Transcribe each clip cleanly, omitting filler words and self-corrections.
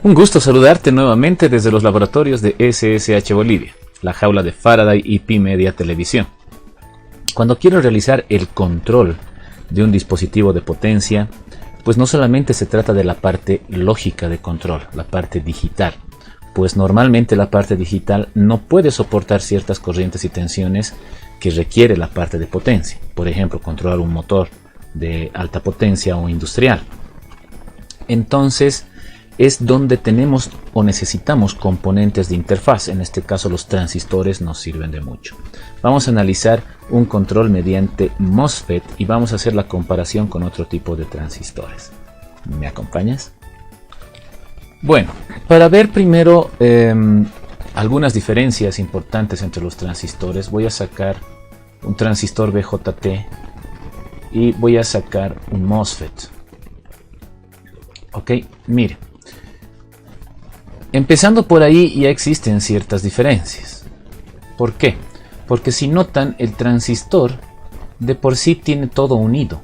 Un gusto saludarte nuevamente desde los laboratorios de SSH Bolivia, la jaula de Faraday y Pi Media Televisión. Cuando quiero realizar el control de un dispositivo de potencia, pues no solamente se trata de la parte lógica de control, la parte digital, pues normalmente la parte digital no puede soportar ciertas corrientes y tensiones que requiere la parte de potencia. Por ejemplo, controlar un motor de alta potencia o industrial. Entonces es donde tenemos o necesitamos componentes de interfaz. En este caso los transistores nos sirven de mucho. Vamos a analizar un control mediante MOSFET y vamos a hacer la comparación con otro tipo de transistores. ¿Me acompañas? Bueno, para ver primero algunas diferencias importantes entre los transistores, voy a sacar un transistor BJT y voy a sacar un MOSFET. Ok, mire. Empezando por ahí ya existen ciertas diferencias. ¿Por qué? Porque si notan, el transistor de por sí tiene todo unido.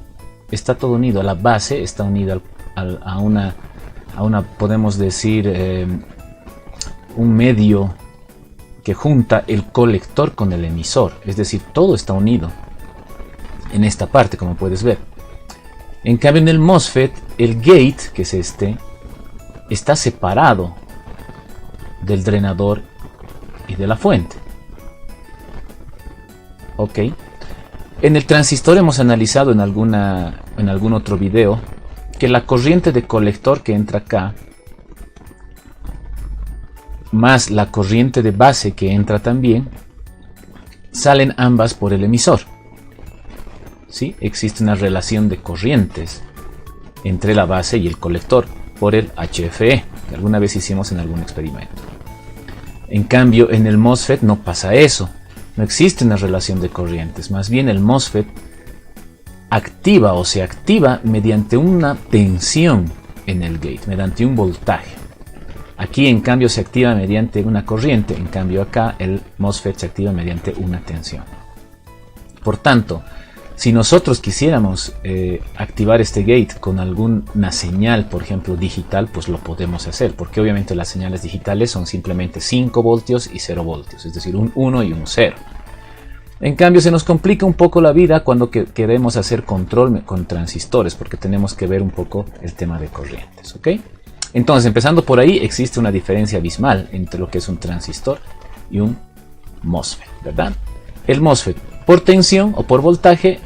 Está todo unido. A la base está unida a una podemos decir, un medio que junta el colector con el emisor. Es decir, todo está unido en esta parte, como puedes ver. En cambio, en el MOSFET, el gate, que es este, está separado del drenador y de la fuente. Ok. En el transistor hemos analizado en algún otro video que la corriente de colector que entra acá más la corriente de base que entra también salen ambas por el emisor. ¿Sí? Existe una relación de corrientes entre la base y el colector por el HFE, que alguna vez hicimos en algún experimento. En cambio, en el MOSFET no pasa eso. No existe una relación de corrientes. Más bien el MOSFET activa o se activa mediante una tensión en el gate, mediante un voltaje. Aquí en cambio se activa mediante una corriente. En cambio acá el MOSFET se activa mediante una tensión. Por tanto, si nosotros quisiéramos activar este gate con alguna señal, por ejemplo digital, pues lo podemos hacer, porque obviamente las señales digitales son simplemente 5 voltios y 0 voltios, es decir, un 1 y un 0. En cambio se nos complica un poco la vida cuando queremos hacer control con transistores, porque tenemos que ver un poco el tema de corrientes, ¿ok? Entonces, empezando por ahí, existe una diferencia abismal entre lo que es un transistor y un MOSFET, ¿verdad? El MOSFET por tensión o por voltaje,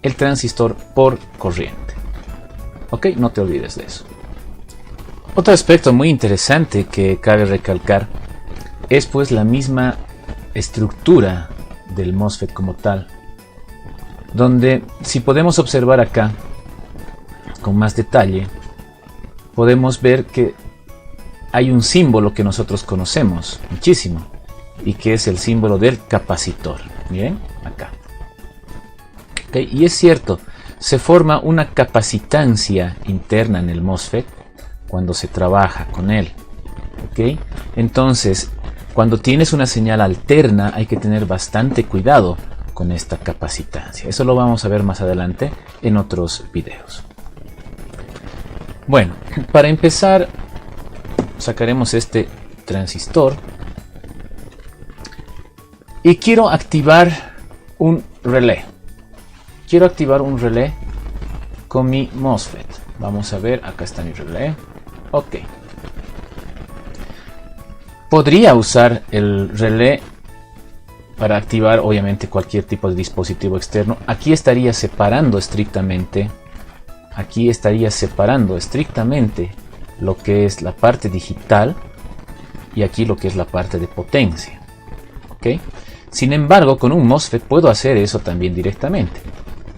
el transistor por corriente. Ok, no te olvides de eso. Otro aspecto muy interesante que cabe recalcar es pues la misma estructura del MOSFET como tal, donde si podemos observar acá con más detalle, podemos ver que hay un símbolo que nosotros conocemos muchísimo y que es el símbolo del capacitor. Miren, acá. Okay, y es cierto, se forma una capacitancia interna en el MOSFET cuando se trabaja con él. Okay, entonces, cuando tienes una señal alterna hay que tener bastante cuidado con esta capacitancia. Eso lo vamos a ver más adelante en otros videos. Bueno, para empezar sacaremos este transistor y quiero activar un relé. Quiero activar un relé con mi MOSFET. Vamos a ver, acá está mi relé. Ok. Podría usar el relé para activar obviamente cualquier tipo de dispositivo externo. Aquí estaría separando estrictamente lo que es la parte digital y aquí lo que es la parte de potencia. ¿Ok? Sin embargo, con un MOSFET puedo hacer eso también directamente.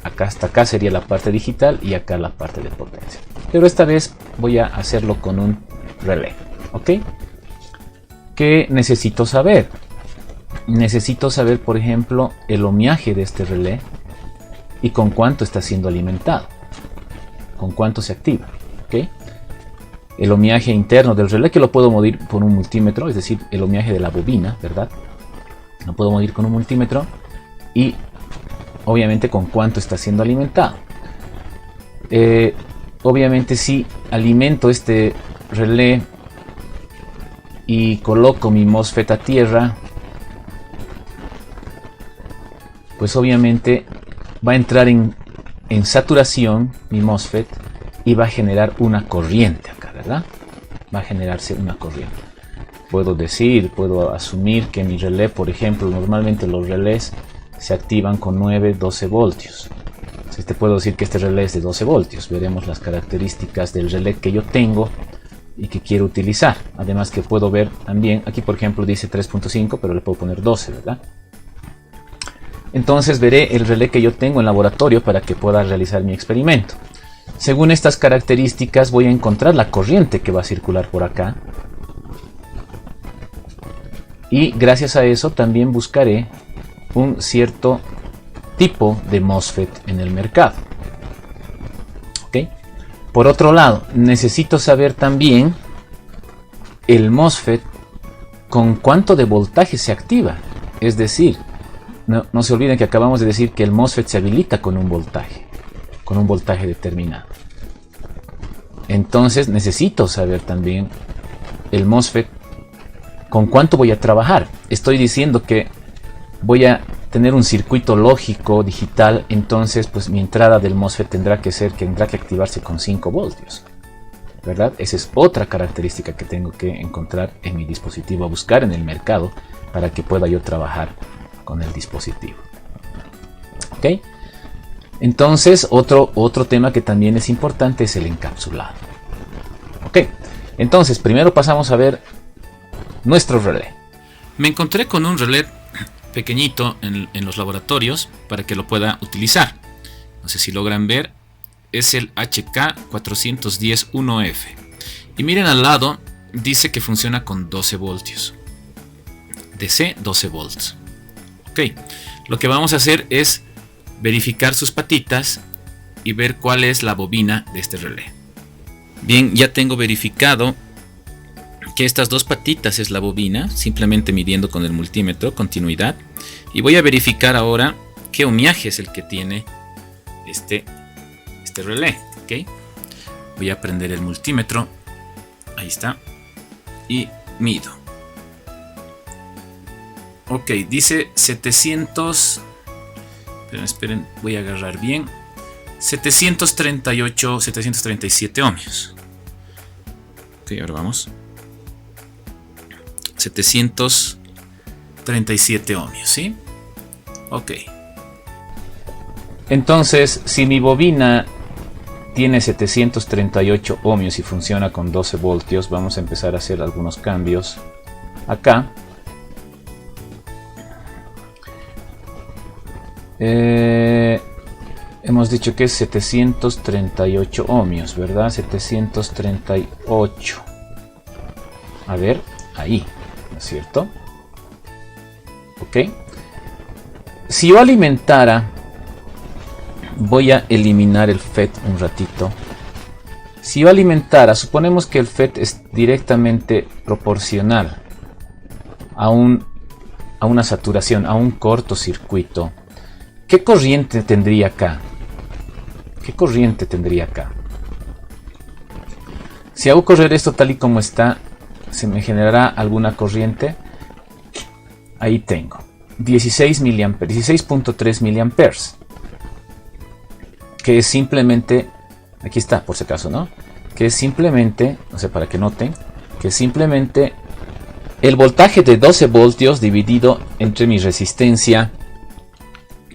Acá hasta acá sería la parte digital y acá la parte de potencia. Pero esta vez voy a hacerlo con un relé. ¿Ok? ¿Qué necesito saber? Necesito saber, por ejemplo, el ohmiaje de este relé y con cuánto está siendo alimentado. Con cuánto se activa. ¿Ok? El ohmiaje interno del relé, que lo puedo medir por un multímetro, es decir, el ohmiaje de la bobina, ¿verdad? Lo puedo medir con un multímetro y obviamente con cuánto está siendo alimentado. Obviamente si alimento este relé y coloco mi MOSFET a tierra, pues obviamente va a entrar en saturación mi MOSFET y va a generar una corriente acá, ¿verdad? Va a generarse una corriente. Puedo asumir que mi relé, por ejemplo, normalmente los relés se activan con 9-12 voltios. Entonces te puedo decir que este relé es de 12 voltios. Veremos las características del relé que yo tengo y que quiero utilizar. Además que puedo ver también, aquí por ejemplo dice 3.5, pero le puedo poner 12, ¿verdad? Entonces veré el relé que yo tengo en laboratorio para que pueda realizar mi experimento. Según estas características voy a encontrar la corriente que va a circular por acá. Y gracias a eso también buscaré un cierto tipo de MOSFET en el mercado. ¿Okay? Por otro lado, necesito saber también el MOSFET con cuánto de voltaje se activa. Es decir, no se olviden que acabamos de decir que el MOSFET se habilita con un voltaje determinado. Entonces necesito saber también el MOSFET con cuánto voy a trabajar. Estoy diciendo que voy a tener un circuito lógico digital, entonces pues mi entrada del MOSFET tendrá que activarse con 5 voltios, ¿verdad? Esa es otra característica que tengo que encontrar en mi dispositivo, a buscar en el mercado para que pueda yo trabajar con el dispositivo. ¿Ok? Entonces otro tema que también es importante es el encapsulado. ¿Ok? Entonces primero pasamos a ver nuestro relé. Me encontré con un relé pequeñito en los laboratorios para que lo pueda utilizar. No sé si logran ver, es el HK410-1F. Y miren al lado, dice que funciona con 12 voltios. DC 12 volts. Ok, lo que vamos a hacer es verificar sus patitas y ver cuál es la bobina de este relé. Bien, ya tengo verificado que estas dos patitas es la bobina, simplemente midiendo con el multímetro, continuidad. Y voy a verificar ahora qué ohmiaje es el que tiene este relé. ¿Okay? Voy a prender el multímetro, ahí está, y mido. Ok, dice 700, esperen, voy a agarrar bien, 737 ohmios. Ok, ahora vamos. 737 ohmios, ¿sí? Ok. Entonces, si mi bobina tiene 738 ohmios y funciona con 12 voltios, vamos a empezar a hacer algunos cambios acá. Hemos dicho que es 738 ohmios, ¿verdad? 738. A ver, ahí. ¿No es cierto? Ok. Si yo alimentara, voy a eliminar el FET un ratito. Si yo alimentara, suponemos que el FET es directamente proporcional a una saturación, a un cortocircuito. ¿Qué corriente tendría acá? ¿Qué corriente tendría acá? Si hago correr esto tal y como está, se me generará alguna corriente. Ahí tengo 16.3 miliamperes, que es simplemente, aquí está por si acaso, ¿no? Que es simplemente, no sé, para que noten, que es simplemente el voltaje de 12 voltios dividido entre mi resistencia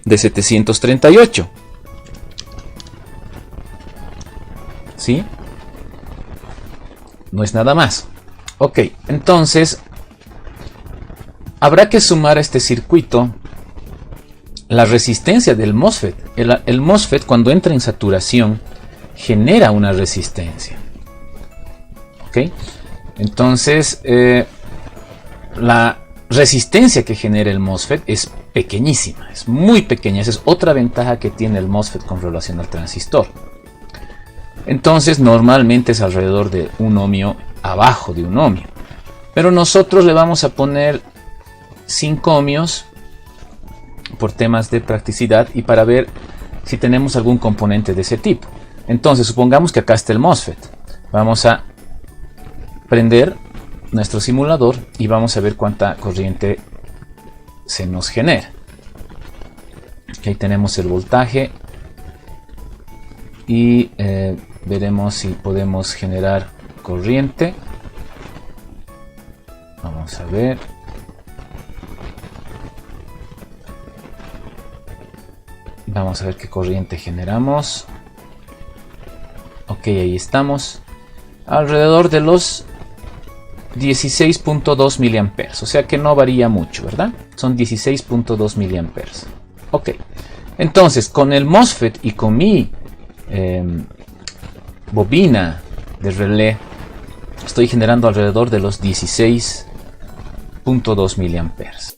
de 738. ¿Sí? No es nada más. Ok, entonces habrá que sumar a este circuito la resistencia del MOSFET. El MOSFET, cuando entra en saturación, genera una resistencia. Ok, entonces la resistencia que genera el MOSFET es pequeñísima, es muy pequeña. Esa es otra ventaja que tiene el MOSFET con relación al transistor. Entonces normalmente es alrededor de 1 ohmio, abajo de 1 ohmio, pero nosotros le vamos a poner 5 ohmios por temas de practicidad y para ver si tenemos algún componente de ese tipo. Entonces supongamos que acá está el MOSFET. Vamos a prender nuestro simulador y vamos a ver cuánta corriente se nos genera. Aquí tenemos el voltaje y veremos si podemos generar corriente. Vamos a ver. Vamos a ver qué corriente generamos. Ok, ahí estamos. Alrededor de los 16.2 miliamperes. O sea que no varía mucho, ¿verdad? Son 16.2 miliamperes. Ok. Entonces, con el MOSFET y con mi bobina de relé, estoy generando alrededor de los 16.2 miliamperes.